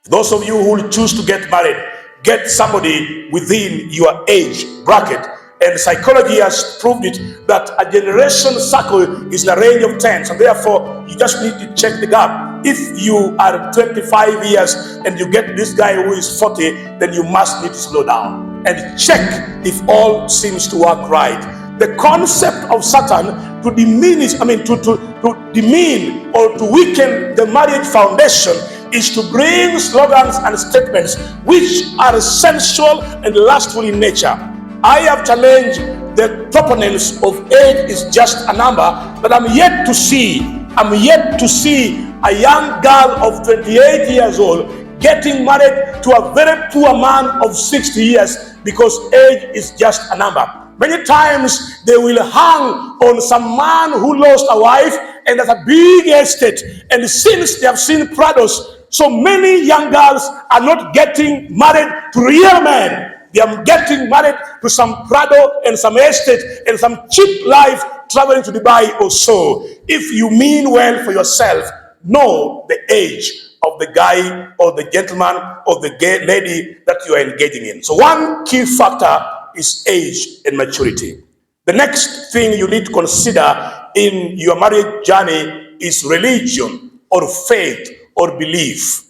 Those of you who will choose to get married, get somebody within your age bracket. And psychology has proved it that a generation circle is in a range of 10. So therefore, you just need to check the gap. If you are 25 years and you get this guy who is 40, then you must need to slow down and check if all seems to work right. The concept of Satan to diminish, to demean or to weaken the marriage foundation is to bring slogans and statements which are sensual and lustful in nature. I have challenged the proponents of age is just a number, but I'm yet to see a young girl of 28 years old getting married to a very poor man of 60 years because age is just a number. Many times they will hang on some man who lost a wife and has a big estate, and since they have seen Prados, so many young girls are not getting married to real men. They are getting married to some Prado and some estate and some cheap life traveling to Dubai or so. If you mean well for yourself, know the age of the guy or the gentleman or the lady that you are engaging in. So one key factor is age and maturity. The next thing you need to consider in your marriage journey is religion or faith or belief.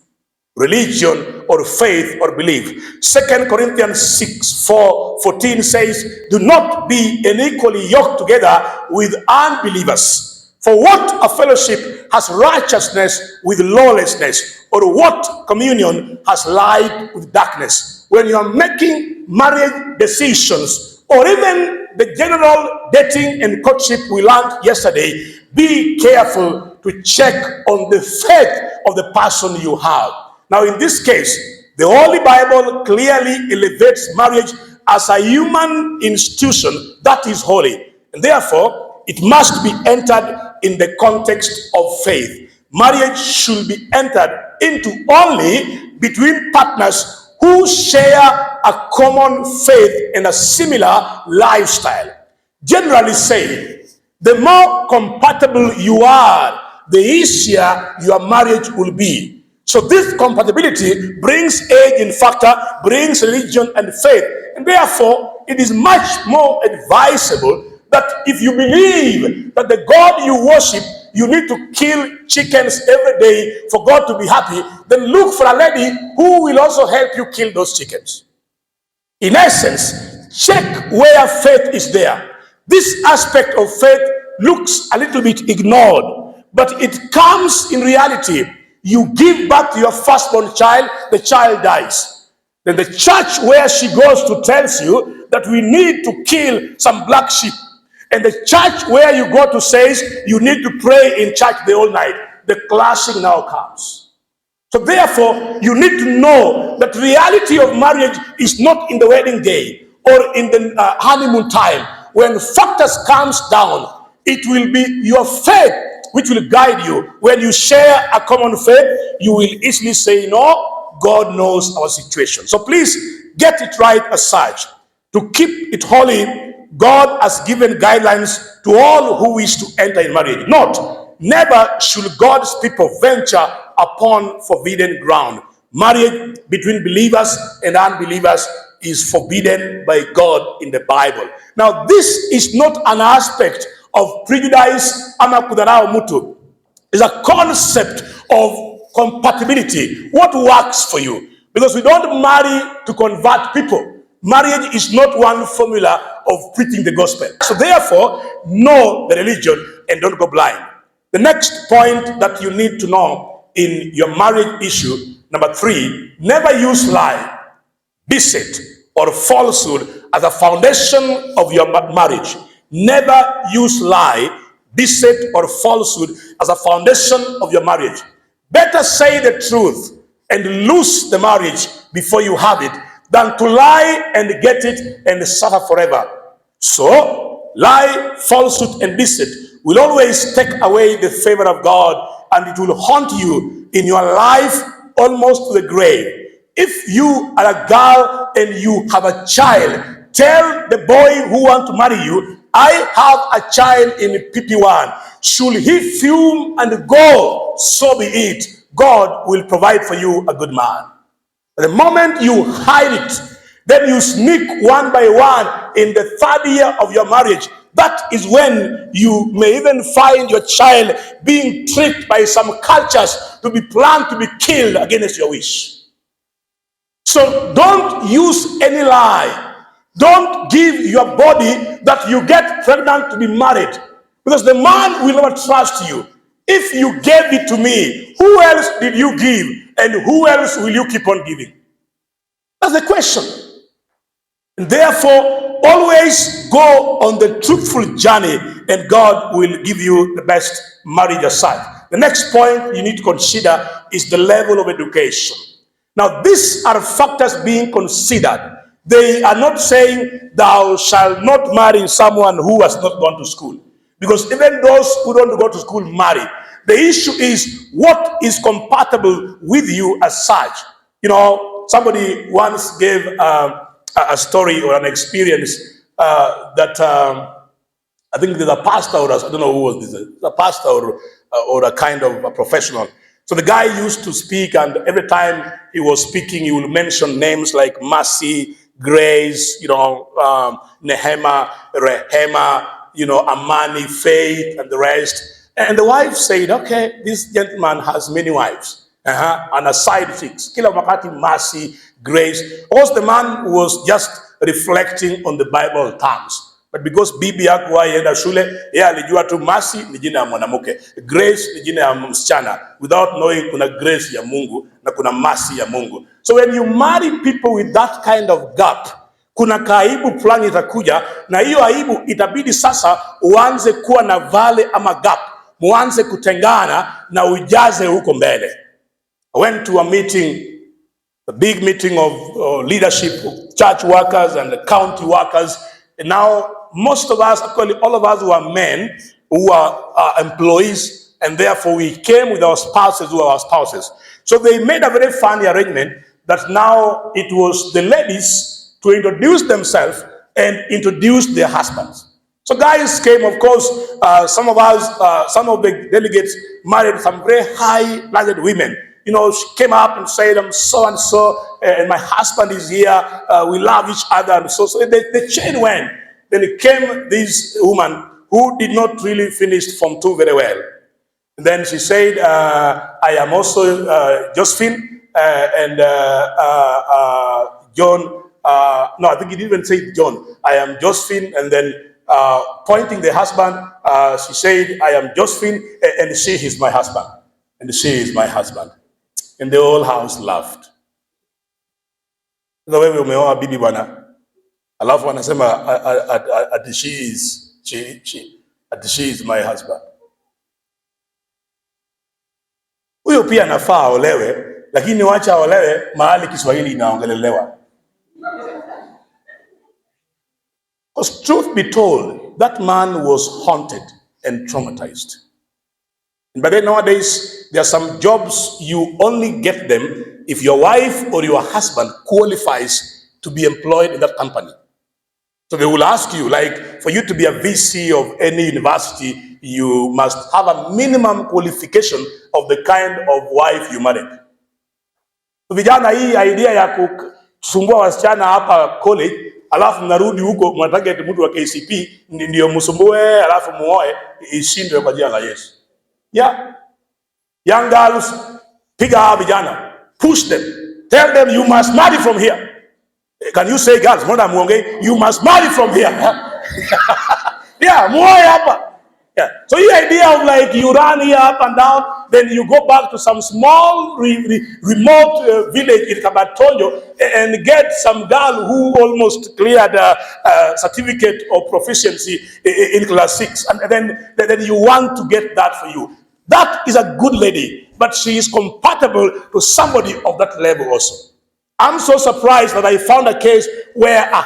Religion or faith or belief. 2 Corinthians 6:14 says, do not be unequally yoked together with unbelievers. For what a fellowship has righteousness with lawlessness, or what communion has light with darkness? When you are making marriage decisions, or even the general dating and courtship we learned yesterday, be careful to check on the faith of the person you have. Now, in this case, the Holy Bible clearly elevates marriage as a human institution that is holy, and therefore it must be entered in the context of faith. Marriage should be entered into only between partners who share a common faith and a similar lifestyle. Generally saying, the more compatible you are, the easier your marriage will be. So this compatibility brings age in factor, brings religion and faith. And therefore, it is much more advisable that if you believe that the God you worship, you need to kill chickens every day for God to be happy, then look for a lady who will also help you kill those chickens. In essence, check where faith is there. This aspect of faith looks a little bit ignored, but it comes in reality. You give birth to your firstborn child, the child dies. Then the church where she goes to tells you that we need to kill some black sheep. And the church where you go to says you need to pray in church the whole night. The clashing now comes. So therefore, you need to know that the reality of marriage is not in the wedding day or in the honeymoon time. When factors comes down, it will be your faith which will guide you. When you share a common faith, you will easily say, no, God knows our situation. So please get it right as such. To keep it holy, God has given guidelines to all who wish to enter in marriage. Never should God's people venture upon forbidden ground. Marriage between believers and unbelievers is forbidden by God in the Bible. Now, this is not an aspect of prejudice ama kudharau mtu. It's a concept of compatibility. What works for you? Because we don't marry to convert people. Marriage is not one formula of preaching the gospel. So therefore, know the religion and don't go blind. The next point that you need to know in your marriage issue, number 3, never use lie, deceit, or falsehood as a foundation of your marriage. Never use lie, deceit, or falsehood as a foundation of your marriage. Better say the truth and lose the marriage before you have it than to lie and get it and suffer forever. So, lie, falsehood, and deceit will always take away the favor of God, and it will haunt you in your life almost to the grave. If you are a girl and you have a child, tell the boy who wants to marry you, I have a child in PP1. Should he fume and go, so be it. God will provide for you a good man. The moment you hide it, then you sneak one by one in the third year of your marriage. That is when you may even find your child being tricked by some cultures to be planned to be killed against your wish. So don't use any lie. Don't give your body that you get pregnant to be married, because the man will never trust you. If you gave it to me, who else did you give, and who else will you keep on giving? That's the question. And therefore, always go on the truthful journey, and God will give you the best marriage aside. The next point you need to consider is the level of education. Now, these are factors being considered. They are not saying thou shalt not marry someone who has not gone to school, because even those who don't go to school marry. The issue is what is compatible with you as such. You know, somebody once gave a story or an experience that I think there's a pastor, or I don't know who was this, a pastor or a kind of a professional. So the guy used to speak, and every time he was speaking, he would mention names like Mercy, Grace, Nehema, Rehema, Amani, Faith, and the rest. And the wife said, okay, this gentleman has many wives. And a side chicks. Kila wakati Mercy, Grace. Of course, the man was just reflecting on the Bible terms. But because bibi hakuwa yenda shule, yeye alijua tu Mercy ni jina ya mwanamke, Grace ni jina ya msichana, without knowing kuna grace ya Mungu na kuna mercy ya Mungu. So when you marry people with that kind of gap, kuna kaibu fulani itakuja, na hiyo aibu itabidi sasa uanze kuwa na vale ama gap, muanze kutengana na ujaze huko mbele. I went to a meeting, a big meeting of leadership, church workers and county workers. And now, most of us, actually all of us, were men who are employees, and therefore we came with our spouses who are our spouses. So they made a very funny arrangement that now it was the ladies to introduce themselves and introduce their husbands. So guys came, of course, some of us, some of the delegates married some very high-placed women. She came up and said, I'm so and so, and my husband is here. We love each other. And so the chain went. Then it came this woman who did not really finish Form 2 very well. And then she said, I am also Josephine and John. No, I think he didn't even say John. I am Josephine. And then pointing the husband, she said, I am Josephine, and she is my husband. And she is my husband. And the whole house laughed. The way we umeoa bibi bwana, alafu wanasema ati she is my husband. Huyo pia anafaa olewe, lakini wacha olewe mahali Kiswahili inaongelelewa. Because truth be told, that man was haunted and traumatized. But then nowadays, there are some jobs you only get them if your wife or your husband qualifies to be employed in that company. So they will ask you, like, for you to be a VC of any university, you must have a minimum qualification of the kind of wife you married. Vijana, hii idea ya kusumbua wasichana hapa college, alafu mnarudi huko mnatarget mtu wa KCP ndio msumbue, alafu muoe, ishindwe kwa jina la Yesu. Yeah. Young girls, piga hawa vijana, push them, tell them you must marry from here. Can you say, girls, mbona muongei, you must marry from here? Yeah, muoe hapa. Yeah. So the idea of like you run here up and down, then you go back to some small remote village in Kabatonjo and get some girl who almost cleared a certificate of proficiency in class 6, and then you want to get that for you. That is a good lady, but she is compatible to somebody of that level also. I'm so surprised that I found a case where a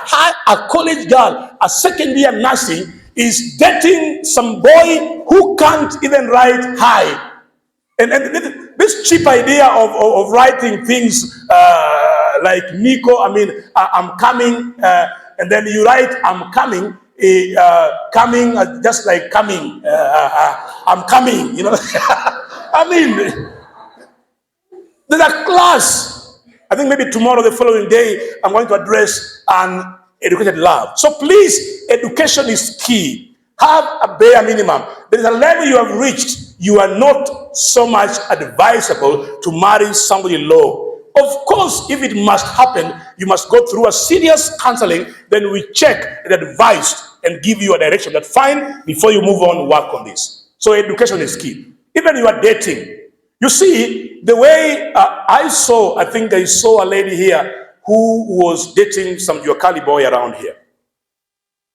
college girl, a second year nursing, is dating some boy who can't even write hi. And this cheap idea of writing things like Nico, I'm coming, and then you write I'm coming, coming just like coming, I'm coming, There's a class. I think maybe tomorrow, the following day, I'm going to address an educated love. So please, education is key. Have a bare minimum. There is a level you have reached. You are not so much advisable to marry somebody low. Of course, if it must happen, you must go through a serious counseling. Then we check and advise and give you a direction that fine, before you move on, work on this. So education is key. Even you are dating. You see, the way I think I saw a lady here who was dating some Yokali boy around here.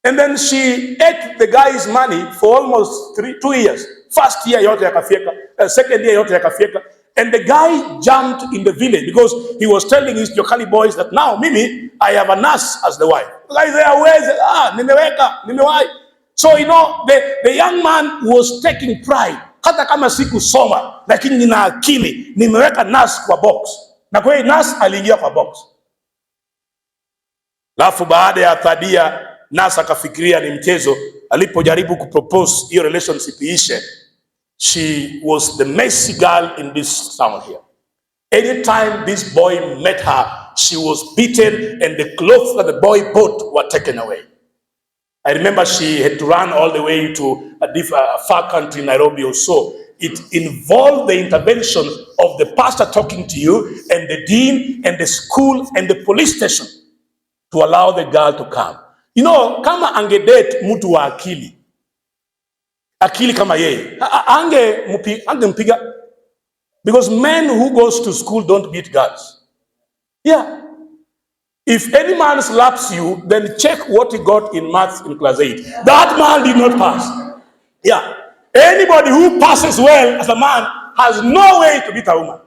And then she ate the guy's money for almost 2 years. First year, yote yakafieka. Second year, yote yakafieka. And the guy jumped in the village because he was telling his Yokali boys that now, Mimi, I have a nurse as the wife. The guy said, nimeweka, nimewai. So, you know, the young man was taking pride. Hata kama siku soma, lakini nina akili, nimeweka nurse kwa box. Na kwa hiyo nurse aliingia kwa box. Alafu baada ya thadia, nurse akafikiria ni mchezo. Alipojaribu kupropose hiyo relationship iishe, she was the messy girl in this town here. Anytime this boy met her, she was beaten and the clothes that the boy bought were taken away. I remember she had to run all the way to a far country, Nairobi or so. It involved the intervention of the pastor talking to you and the dean and the school and the police station to allow the girl to come. You know, kama angedate mtu wa akili kama yeye, angempiga. Because men who goes to school don't beat girls. Yeah. If any man slaps you, then check what he got in maths in class 8. That man did not pass. Yeah. Anybody who passes well as a man has no way to beat a woman.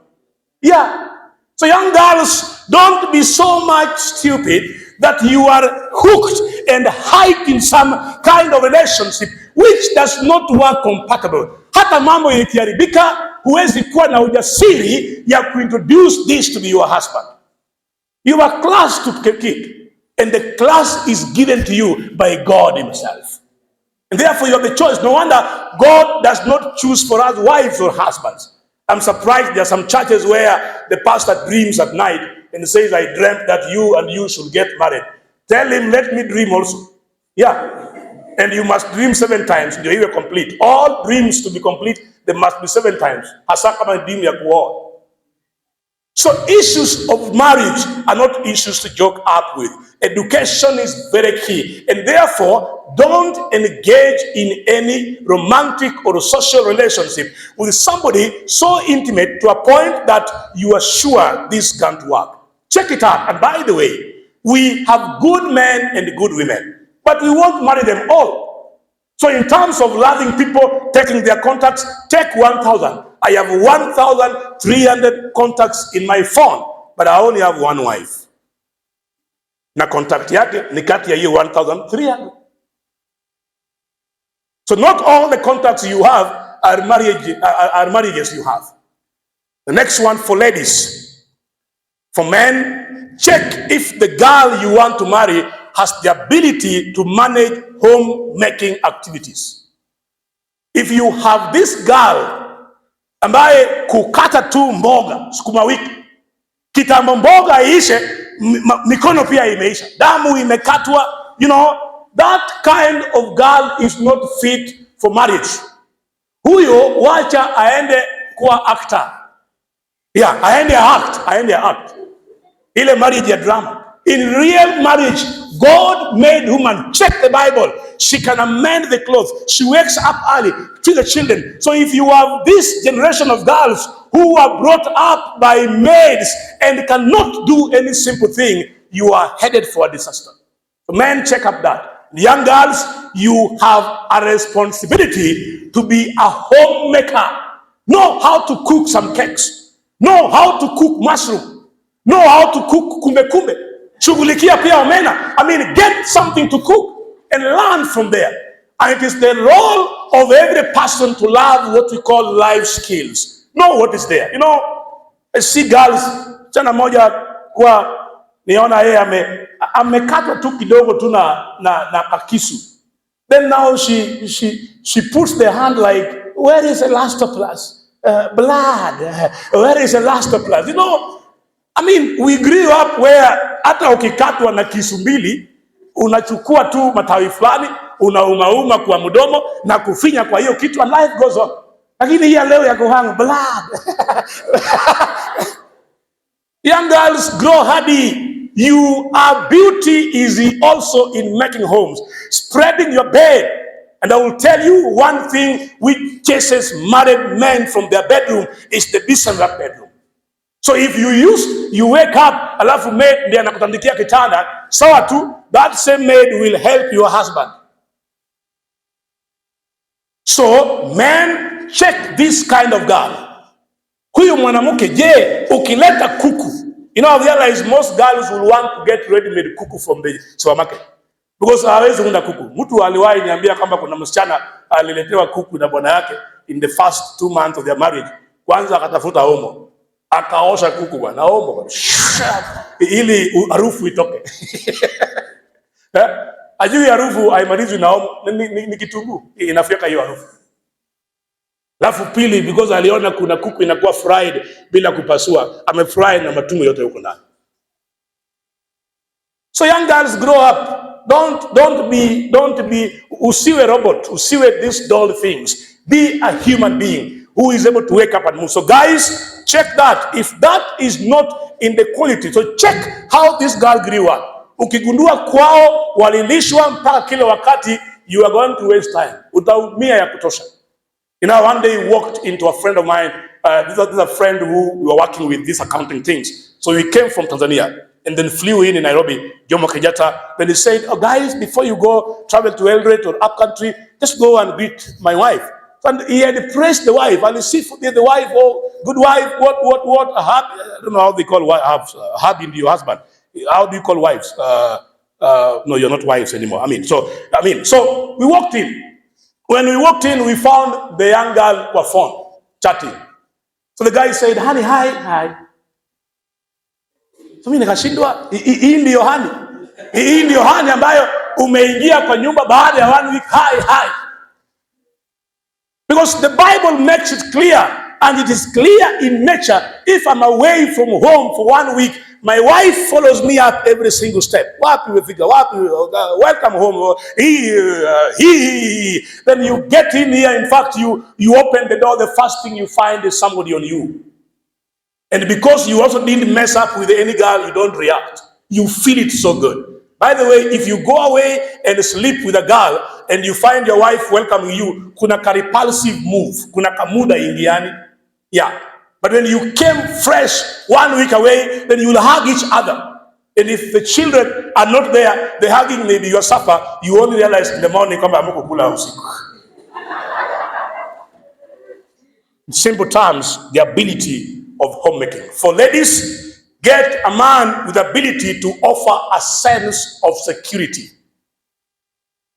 Yeah. So young girls, don't be so much stupid that you are hooked and hyped in some kind of relationship which does not work compatible. Hata mambo yakiharibika, huwezi kuwa na ujasiri ya kuintroduce this to be your husband. You have a class to keep, and the class is given to you by God himself. And therefore you have the choice. No wonder God does not choose for us wives or husbands. I'm surprised there are some churches where the pastor dreams at night and says, I dreamt that you and you should get married. Tell him, let me dream also. Yeah. And you must dream 7 times. You are complete. All dreams to be complete, they must be 7 times. Hasa kama dream ya kuoa. So issues of marriage are not issues to joke up with. Education is very key. And therefore, don't engage in any romantic or social relationship with somebody so intimate to a point that you are sure this can't work. Check it out. And by the way, we have good men and good women, but we won't marry them all. So in terms of loving people, taking their contacts, take 1,000. I have 1,300 contacts in my phone, but I only have one wife. Na contact yake ni kati ya hiyo 1,300. So not all the contacts you have are marriages you have. The next one for ladies. For men, check if the girl you want to marry has the ability to manage homemaking activities. If you have this girl ambaye kukata tu mboga sukuma wiki, kitambo mboga iishe, mikono pia imeisha, damu imekatwa, you know, that kind of girl is not fit for marriage. Huyo wacha aende kuwa actor. Yeah, aende act. Ile marriage ya drama. In real marriage, God made woman. Check the Bible. She can amend the clothes. She wakes up early, feed the children. So if you have this generation of girls who are brought up by maids and cannot do any simple thing, you are headed for a disaster. So men, check up that. Young girls, you have a responsibility to be a homemaker. Know how to cook some cakes. Know how to cook mushroom. Know how to cook kumbe. Shughulikia pia omena. I mean, get something to cook and learn from there. And it is the role of every person to learn what we call life skills. Know what is there. You know, I see girls, chana moja kwa niona yeye amekatwa tu kidogo tu na kakisu. Then now she puts the hand like, where is elastoplast? blood. Where is the last of blood? You know, I mean, we grew up where hata ukikatwa na kisu mbili unachukua tu matawi fulani unaumauma kwa mdomo na kufinya kwa hiyo kitu and life goes on. Lakini hii leo ya kuhang blood. Young girls, grow hardy. Your beauty is also in making homes, spreading your bed. And I will tell you one thing which chases married men from their bedroom is the decent bedroom. So if you wake up, alafu maid ndiye anakutandikia kitanda, sawa tu, that same maid will help your husband. So men, check this kind of girl. Huyu mwanamke, je, ukileta kuku, you know, I realize most girls will want to get ready-made kuku from the supermarket. Because hawezi unda kuku. Mtu aliwahi niambia kwamba kuna msichana aliletewa kuku na bwana yake in the first 2 months of their marriage. Kwanza akatafuta omo. Akaosha kuku bwana, omo bwana. Ili harufu itoke. Ajui harufu haimalizwi na omo, ni kitunguu inafyeka hiyo harufu. Alafu pili, because aliona kuna kuku inakuwa fried bila kupasua, amefry na matumbo yote huko ndani. So young girls, grow up. Don't be usiwe robot, usiwe these dull things. Be a human being who is able to wake up and move. So guys, check that. If that is not in the quality, so check how this girl grew up. Ukigundua kwao walilishwa mpaka kila wakati, you are going to waste time. Utaumia ya kutosha. You know, one day I walked into a friend of mine. This is a friend who we were working with these accounting things. So we came from Tanzania and then flew in Nairobi, Jomo Kenyatta. Then he said, oh guys, before you go travel to Eldoret or up country, just go and greet my wife. And he had praised the wife, and you see the wife, oh, good wife, what, I don't know how they call wives, husband, your husband. How do you call wives? No, you're not wives anymore. So we walked in. When we walked in, we found the young girl on phone, chatting. So the guy said, honey, hi. So mimi nikashindwa, hii ndio honey. Hii ndio honey ambayo umeingia kwa nyumba baada ya 1 week, hi. Because the Bible makes it clear, and it is clear in nature, if I'm away from home for 1 week, my wife follows me up every single step. Wapi umefika? Wapi? Welcome home. He. Then you get in here. In fact, you open the door. The first thing you find is somebody on you. And because you also didn't mess up with any girl, you don't react. You feel it so good. By the way, if you go away and sleep with a girl and you find your wife welcoming you, kuna ka repulsive move. Kuna kamuda ingiani. Yeah. But when you came fresh 1 week away, then you will hug each other. And if the children are not there, the hugging may be your supper. You only realize in the morning, in simple terms, the ability of homemaking. For ladies, get a man with the ability to offer a sense of security.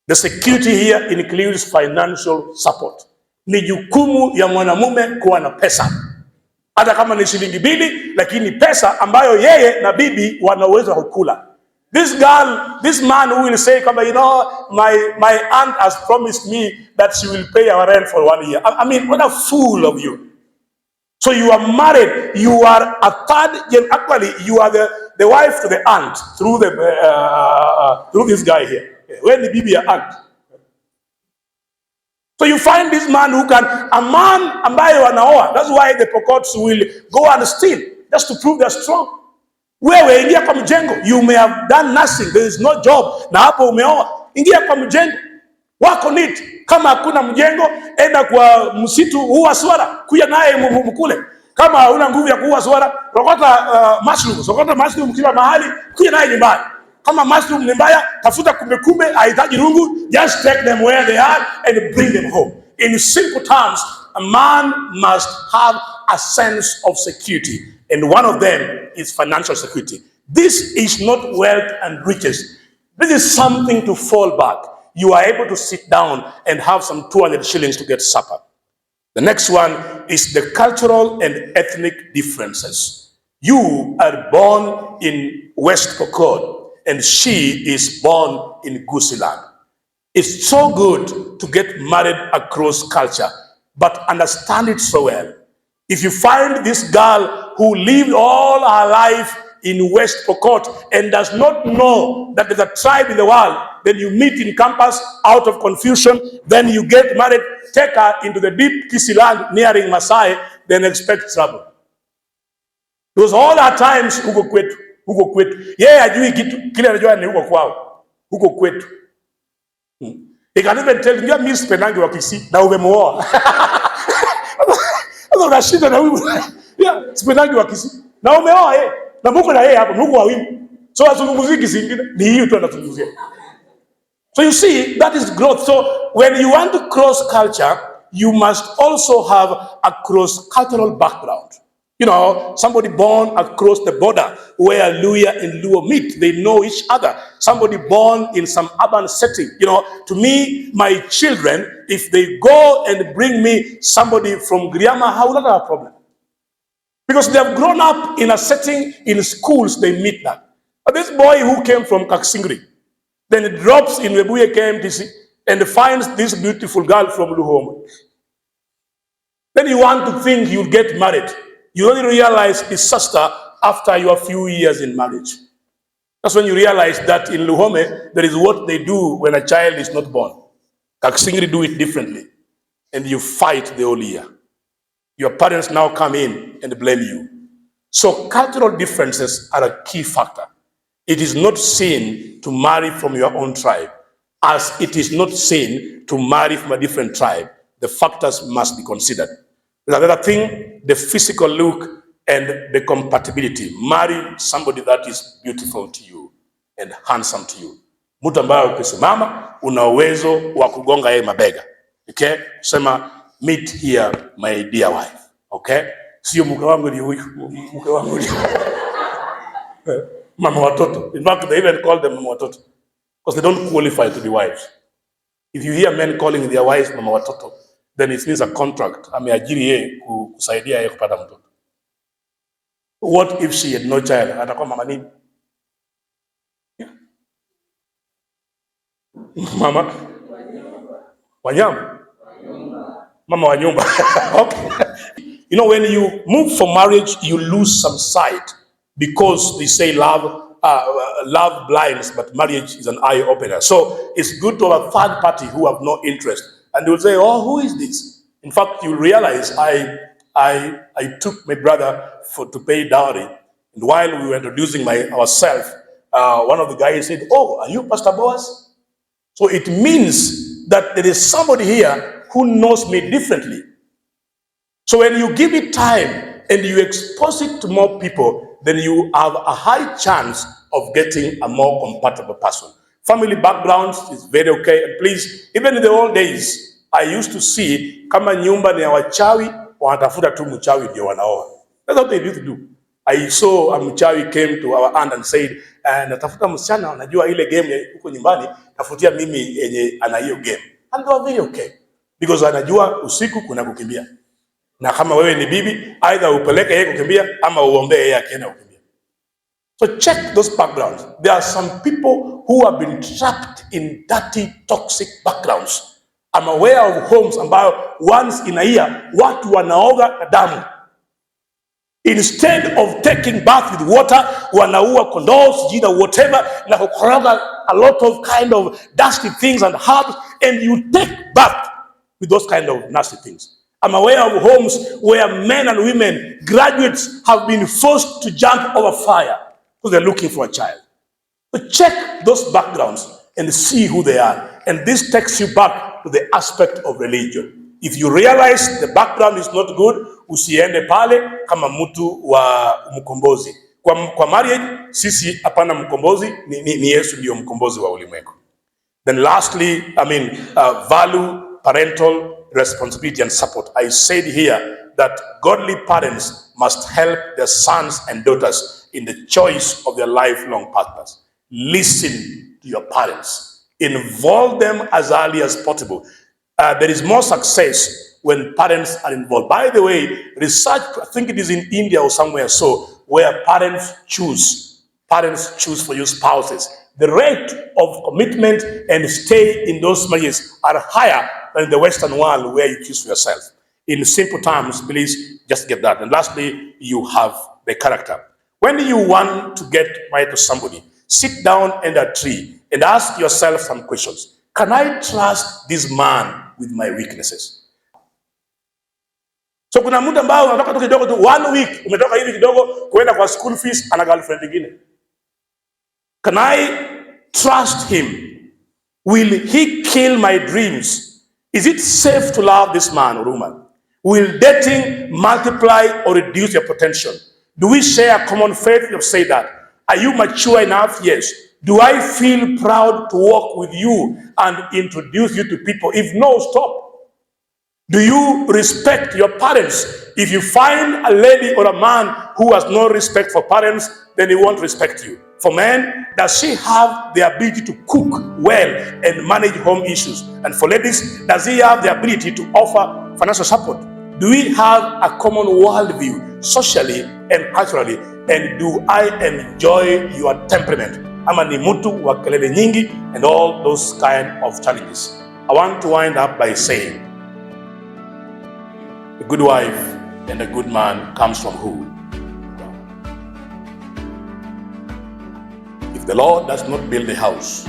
The security here includes financial support. Ni jukumu ya mwanamume kuwa na pesa. Hata kama ni shilingi 2, lakini pesa ambayo yeye na bibi wana uwezo wa kukula. This man who will say, you know, my aunt has promised me that she will pay our rent for 1 year. I mean, what a fool of you. So you are married, you are a third, actually you are the wife to the aunt through this guy here. When the bibi your aunt. So you find this man who can, a man ambaye wanaoa. That's why the Pokots will go and steal, just to prove they're strong. Wewe ingia kwa mjengo, you may have done nothing, there is no job, na hapo umeoa. Ingia kwa mjengo, wako neat. Kama hakuna mjengo, enda kwa msitu, huwa swara, kuja naye mkule. Kama una nguvu ya kuua swara, rokota mushroom kila mahali, kuja naye nyumbani. Kama mushroom ni mbaya, tafuta kumbe, haitaji rungu, just take them where they are and bring them home. In simple terms, a man must have a sense of security, and one of them is financial security. This is not wealth and riches. This is something to fall back. You are able to sit down and have some 200 shillings to get supper. The next one is the cultural and ethnic differences. You are born in West Pokot, and she is born in Gusiland. It's so good to get married across culture, but understand it so well. If you find this girl who lived all her life in West Pokot and does not know that there's a tribe in the world, then you meet in campus out of confusion, then you get married, take her into the deep Kisi land nearing Masai, then expect trouble. Because all our times huko kwetu. Yeye ajui kitu, kile anajua ni huko kwao. Huko kwetu. He can even tell you, mimi sipendangi wa Kisi na umemuoa. Sasa unashinda na huyu. Yeah, sipendangi wa Kisi na umeoa yeye. Na Mungu na yeye hapo, Mungu wawili. So azungumzie kisingine, ni hiyo tu anazungumzia. So you see, that is growth. So when you want to cross culture, you must also have a cross-cultural background. You know, somebody born across the border where Luya and Luo meet, they know each other. Somebody born in some urban setting. You know, to me, my children, if they go and bring me somebody from Griama, I will not have a problem. Because they have grown up in a setting, in schools, they meet that. But this boy who came from Kaksingri, then he drops in Webuye KMTC and finds this beautiful girl from Luhoma. Then you want to think you'll get married. You only realize disaster after your few years in marriage. That's when you realize that in Luhome, there is what they do when a child is not born. Kaksingri do it differently. And you fight the whole year. Your parents now come in and blame you. So cultural differences are a key factor. It is not sin to marry from your own tribe, as it is not sin to marry from a different tribe. The factors must be considered. Another thing, the physical look and the compatibility. Marry somebody that is beautiful to you and handsome to you. Mtu ambaye ukisimama una uwezo wa kugonga yeye mabega. Okay? Sema, meet here my dear wife. Okay? Sio mke wangu ni huyu, mke wangu ni mama watoto. In fact, they even call them mama watoto because they don't qualify to be wives. If you hear men calling their wives mama watoto, then it means a contract. Ameajiri yeye kusaidia yeye kupata mtoto. What if she had no child? Atakuwa mama nini? Yeah. Mama wanyama. Mama wa nyumba. Okay. You know, when you move for marriage, you lose some sight because they say love blinds, but marriage is an eye opener. So it's good to have a third party who have no interest. And they will say, oh, who is this? In fact, you realize I took my brother to pay dowry. And while we were introducing ourselves, one of the guys said, oh, are you Pastor Boaz? So it means that there is somebody here who knows me differently. So when you give it time and you expose it to more people, then you have a high chance of getting a more compatible person. Family backgrounds is very okay. And please, even in the old days, I used to see kama nyumba ni ya wachawi, wanatafuta tu mchawi ndio wanaoa. That's what they used to do. I saw a mchawi came to our aunt and said, natafuta msichana, unajua ile game huko nyumbani, tafutia mimi yenye ana hiyo game. And they were very okay. Because anajua usiku kuna kukimbia. Na kama wewe ni bibi, either upeleke yeye kukimbia ama uombe yeye akienda kukimbia. So check those backgrounds. There are some people who have been trapped in dirty, toxic backgrounds. I'm aware of homes ambayo once in a year watu wanaoga na damu. Instead of taking bath with water, wanaua kondoo, jina whatever, na kukoroga a lot of kind of dusty things and herbs, and you take bath with those kind of nasty things. I'm aware of homes where men and women, graduates, have been forced to jump over fire because they're looking for a child. But check those backgrounds and see who they are. And this takes you back to the aspect of religion. If you realize the background is not good, usiende pale kama mtu wa mkombozi. Kwa marriage, sisi hapana mkombozi, ni Yesu ndio mkombozi wa ulimwengu. Then lastly, value parental responsibility and support. I said here that godly parents must help their sons and daughters in the choice of their lifelong partners. Listen to your parents. Involve them as early as possible. There is more success when parents are involved. By the way, research, I think it is in India or somewhere where parents choose for your spouses. The rate of commitment and stay in those marriages are higher than in the Western world where you choose for yourself. In simple terms, please just get that. And lastly, you have the character. When you want to get married to somebody, sit down under a tree and ask yourself some questions. Can I trust this man with my weaknesses? So kuna mtu ambao unatoka tu kidogo tu 1 week, umetoka hivi kidogo kuenda kwa school fees, ana girlfriend nyingine. Can I trust him? Will he kill my dreams? Is it safe to love this man or woman? Will dating multiply or reduce your potential? Do we share a common faith? You've said that. Are you mature enough? Yes. Do I feel proud to walk with you and introduce you to people? If no, stop. Do you respect your parents? If you find a lady or a man who has no respect for parents, then he won't respect you. For men, does she have the ability to cook well and manage home issues? And for ladies, does he have the ability to offer financial support? Do we have a common worldview socially and culturally? And do I enjoy your temperament? Ama ni mtu wa kelele nyingi and all those kind of challenges. I want to wind up by saying, a good wife and a good man comes from who? If the Lord does not build a house,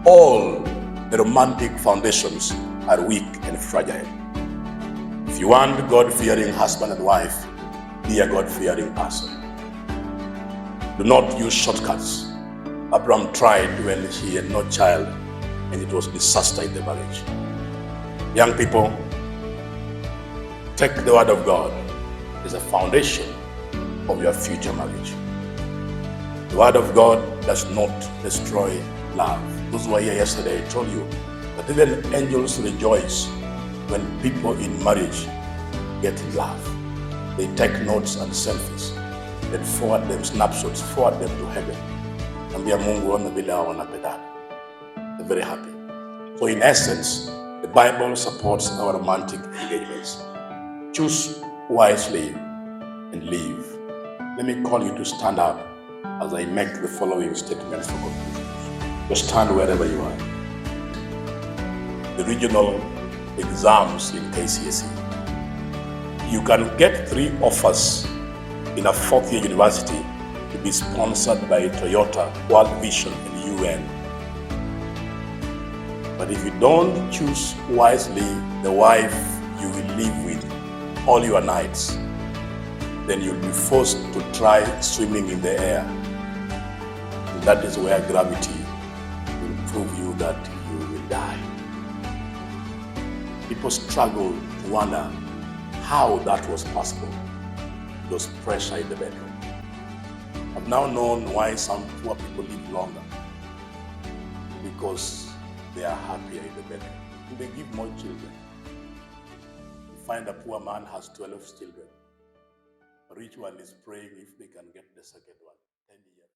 all the romantic foundations are weak and fragile. If you want a God-fearing husband and wife, be a God-fearing person. Do not use shortcuts. Abraham tried when he had no child, and it was disaster in the marriage. Young people, take the word of God as a foundation of your future marriage. The word of God does not destroy love. Those who were here yesterday, I told you that even angels rejoice when people in marriage get in love. They take notes and selfies and forward them, snapshots, forward them to heaven. Ambia Mungu ona vile hao wanapendana. They're very happy. So in essence, the Bible supports our romantic engagements. Choose wisely and live. Let me call you to stand up as I make the following statements for conclusion. Just stand wherever you are. The regional exams in KCSE. You can get 3 offers in a 4th-year university to be sponsored by Toyota, World Vision, and UN. But if you don't choose wisely the wife you will live with all your nights, then you'll be forced to try swimming in the air. And that is where gravity will prove you that you will die. People struggle to wonder how that was possible. There was pressure in the bedroom. I've now known why some poor people live longer. Because they are happier in the bedroom. And they give more children. You find a poor man has 12 children. A rich one is praying if they can get the second one. 10 years.